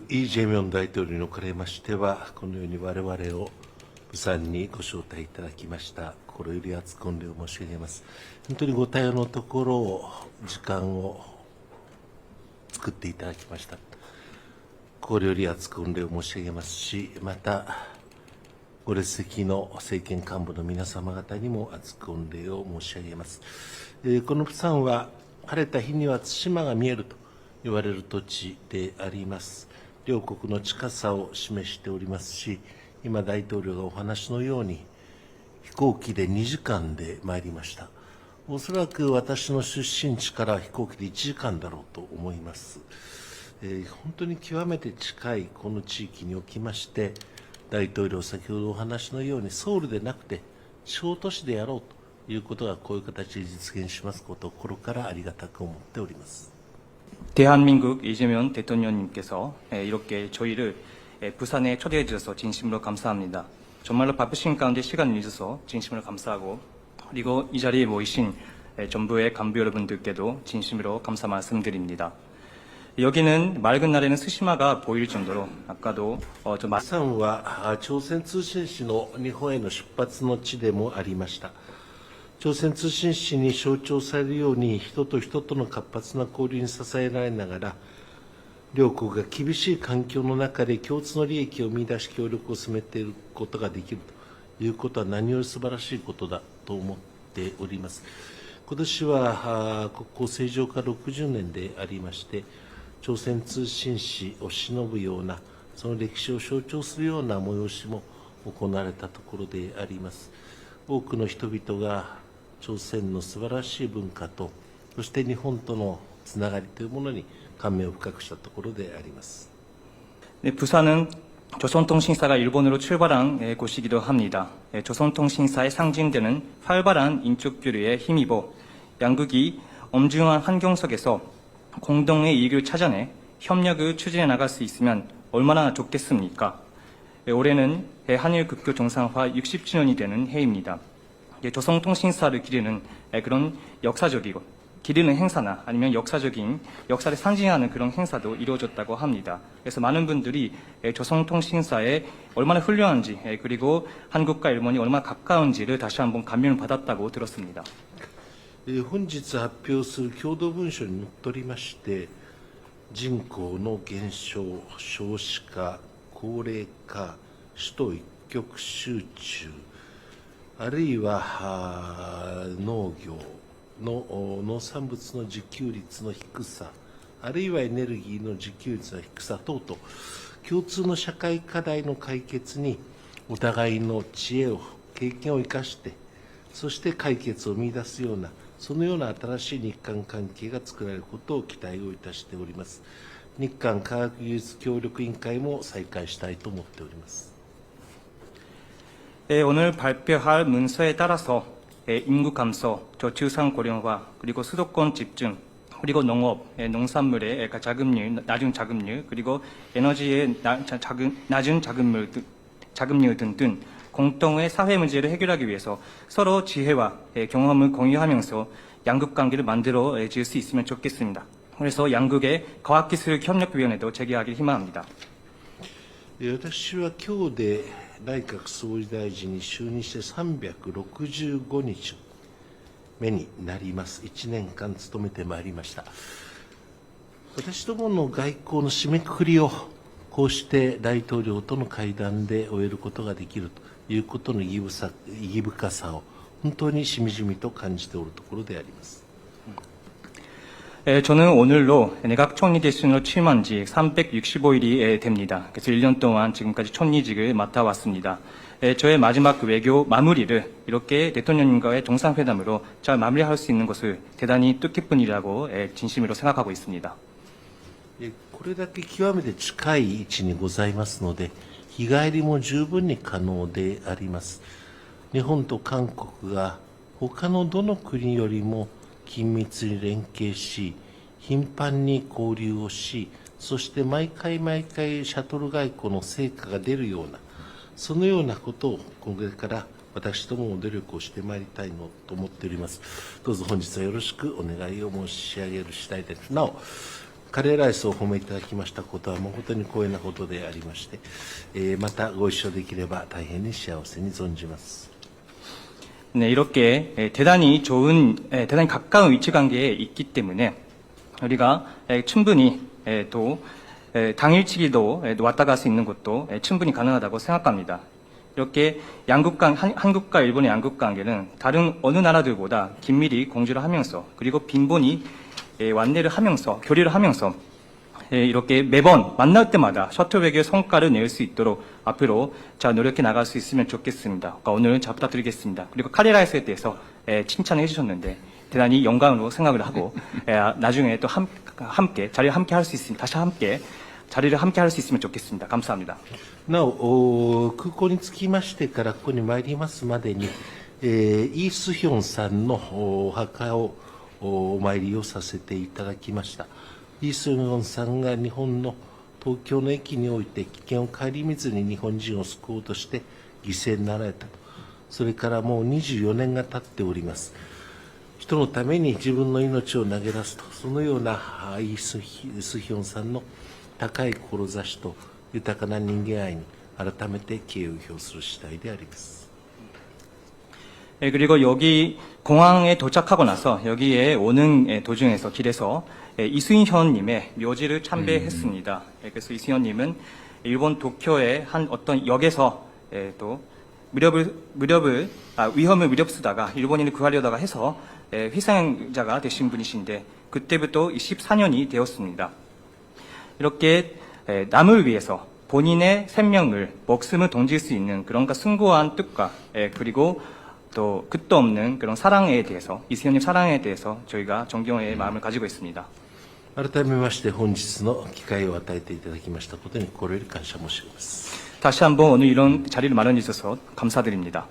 イ・ジェミョン大統領におかれましては、このように我々を釜山にご招待いただきました。心より厚く御礼を申し上げます。本当にご対応のところを、時間を作っていただきました。心より厚く御礼を申し上げますし、また、ご列席の政権幹部の皆様方にも厚く御礼を申し上げます。この釜山は、晴れた日には対馬が見えると言われる土地であります。両国の近さを示しておりますし、今、大統領がお話のように、飛行機で2時間で参りました。おそらく私の出身地から飛行機で1時間だろうと思います。本当に極めて近いこの地域におきまして、大統領、先ほどお話のように、ソウルでなくて、地方都市でやろうということが、こういう形で実現しますことを心からありがたく思っております。대한민국 이재명 대통령님께서 이렇게 저희를 부산에 초대해 주셔서 진심으로 감사합니다. 정말로 바쁘신 가운데 시간을 내주셔서 진심으로 감사하고, 그리고 이 자리에 모이신 정부의 간부 여러분들께도 진심으로 감사 말씀드립니다. 여기는 맑은 날에는 스시마가 보일 정도로 아까도 釜山は朝鮮通信使の日本への出発の地でもありました。朝鮮通信使に象徴されるように、人と人との活発な交流に支えられながら、両国が厳しい環境の中で共通の利益を見出し、協力を進めていることができるということは、何より素晴らしいことだと思っております。今年は国交正常化60年でありまして、朝鮮通信使を偲ぶような、その歴史を象徴するような催しも行われたところであります。多くの人々が朝鮮の素晴らしい文化と、そして日本とのつながりというものに感銘を深くしたところであります。부산은 조선통신사가 일본으로 출발한 곳이기도 합니다. 조선통신사의 상징되는 활발한 인적 교류에 힘입어 양국이 엄중한 환경 속에서 공동의 이익을 찾아내 협력을 추진해 나갈 수 있으면 얼마나 좋겠습니까? 올해는 한일 국교 정상화 60주년이 되는 해입니다. 조선통신사를 기리는 그런 역사적이고 기리는 행사나 아니면 역사적인 역사를 상징하는 그런 행사도 이루어졌다고 합니다. 그래서 많은 분들이 조선통신사에 얼마나 훌륭한지, 그리고 한국과 일본이 얼마나 가까운지를 다시 한번 감명을 받았다고 들었습니다. 本日発表する共同文書にのっとりまして、人口の減少、少子化、高齢化、首都一極集中、あるいは農業の農産物の自給率の低さ、あるいはエネルギーの自給率の低さ等々、共通の社会課題の解決にお互いの知恵を、経験を生かして、そして解決を見出すような、そのような新しい日韓関係が作られることを期待をいたしております。日韓科学技術協力委員会も再開したいと思っております。오늘 발표할 문서에 따라서 인구 감소, 저출산 고령화, 그리고 수도권 집중, 그리고 농업, 농산물의 자급률, 낮은 자급률, 그리고 에너지의 낮은 자급률 등등 공동의 사회 문제를 해결하기 위해서 서로 지혜와 경험을 공유하면서 양국 관계를 만들어 질 수 있으면 좋겠습니다. 그래서 양국의 과학기술협력위원회도 재개하길 희망합니다. 私は今日で内閣総理大臣に就任して365日目になります。1年間務めてまいりました。私どもの外交の締めくくりを、こうして大統領との会談で終えることができるということの意義深さを本当にしみじみと感じておるところであります。저는 오늘로 내각 총리 대신으로 취임한 지 365일이 됩니다. 그래서 1년 동안 지금까지 총리직을 맡아왔습니다. 저의 마지막 외교 마무리를 이렇게 대통령님과의 정상회담으로 잘 마무리할 수 있는 것을 대단히 뜻깊은 일이라고 진심으로 생각하고 있습니다. これだけ極めて近い位置にございますので、日帰りも十分に可能であります。日本と韓国が他のどの国よりも緊密に連携し、頻繁に交流をし、そして毎回シャトル外交の成果が出るような、そのようなことをこれから私どもも努力をしてまいりたいのと思っております。どうぞ本日はよろしくお願いを申し上げる次第です。なお、カレーライスをお褒めいただきましたことはもう本当に光栄なことでありまして、またご一緒できれば大変に幸せに存じます。 네, 이렇게 대단히 좋은, 대단히 가까운 위치 관계에 있기 때문에 우리가 충분히 또 당일치기도 왔다 갈 수 있는 것도 충분히 가능하다고 생각합니다. 이렇게 한국과 일본의 양국 관계는 다른 어느 나라들보다 긴밀히 공조를 하면서 그리고 빈번히 완례를 하면서 교류를 하면서 이렇게 매번 만날 때마다 셔틀 외교의 성과를 낼 수 있도록 앞으로 잘 노력해 나갈 수 있으면 좋겠습니다. 그러니까 오늘은 잘 부탁드리겠습니다. 그리고 카레라이스에 대해서 칭찬을 해주셨는데 대단히 영광으로 생각을 하고 나중에 또 함께 자리를 함께 할 수 있으면 다시 함께 자리를 함께 할 수 있으면 좋겠습니다. 감사합니다. なお、空港に着きましてからここに参りますまでに、イ・スヒョンさんのお墓をお参りをさせていただきました。イ・スヒョンさんが日本の東京の駅において危険を顧みずに日本人を救おうとして犠牲になられたと。それからもう24年が経っております。人のために自分の命を投げ出すと、そのようなイ・スヒョンさんの高い志と豊かな人間愛に改めて敬意を表する次第であります。 그리고 여기 공항에 도착하고 나서 여기에 오는 도중에서 길에서 이수인현님의 묘지를 참배했습니다. 그래서 이수인현님은 일본 도쿄의 한 어떤 역에서 또 위험을 무렵쓰다가 일본인을 구하려다가 해서 희생자가 되신 분이신데 그때부터 14년이 되었습니다. 이렇게 남을 위해서 본인의 생명을 목숨을 던질 수 있는 그런 숭고한 뜻과 그리고 또 끝도 없는 그런 사랑에 대해서 이수현님 사랑에 대해서 저희가 존경의 마음을 가지고 있습니다. 改めまして本日の機会を与えていただきましたことに心より感謝申し上げます。 다시 한번 오늘 이런 자리를 마련해 주셔서 감사드립니다.